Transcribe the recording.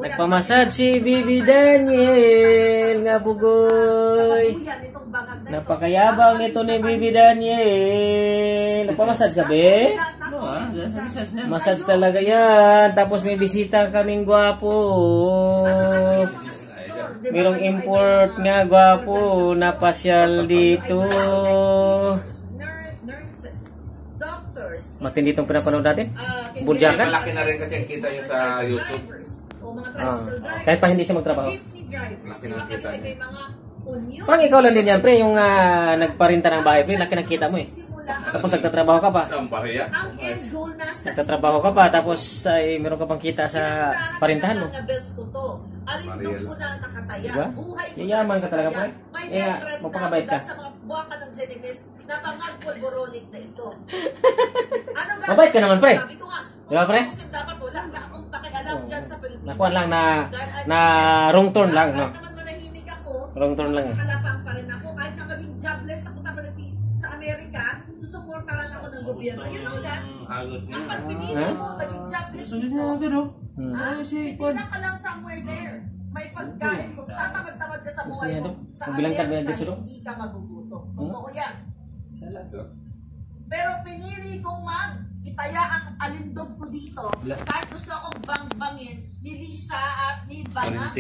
Nagpamasad si Bibi Daniel nga bugoy. Napakayabang ito ni Bibi Daniel. Nagpamasad ka, be? Massage talaga yan. Tapos may bisita kaming gwapo. Merong import nga gwapo na pasyal dito. Matindi itong pinapanood natin. Budyakan. Malaki na rin kasi ang kita nyo sa YouTube. Kahit pa hindi siya magtrabaho. Laki na kita niya. Parang ikaw lang din yan, pre. Yung nagparinta ng bahay, pre. Laki nakita mo eh. Tapos nagtatrabaho ka pa. Nagtatrabaho ka pa. Tapos ay meron ka pang kita sa parintahan mo. Diba? Yayaman ka talaga, pre. Magpakabait ka. Buwaka ng Genevieve na pangagpulboronic na ito. Mabait ka naman, pre. Diba, pre? Dapat wala nga akong pakialam dyan sa Pilipinas. Nakuha lang na wrong turn lang, no? Naman manahimik ako. Wrong turn lang eh. Kalapang pa rin ako. Kahit na maging jobless ako sa Amerika, susuportahan ako ng gobyerno. You know that? Ang pagpinili mo, maging jobless dito. Pipila ka lang somewhere there. May pagkain. Kung tatamad-tamad ka sa buhay mo, sa Amerika, hindi ka magugutom. Totoo yan. Pero pinili kong itaya ang alindog ko dito. Kahit gusto akong bangbangin ni Lisa at ni Bana.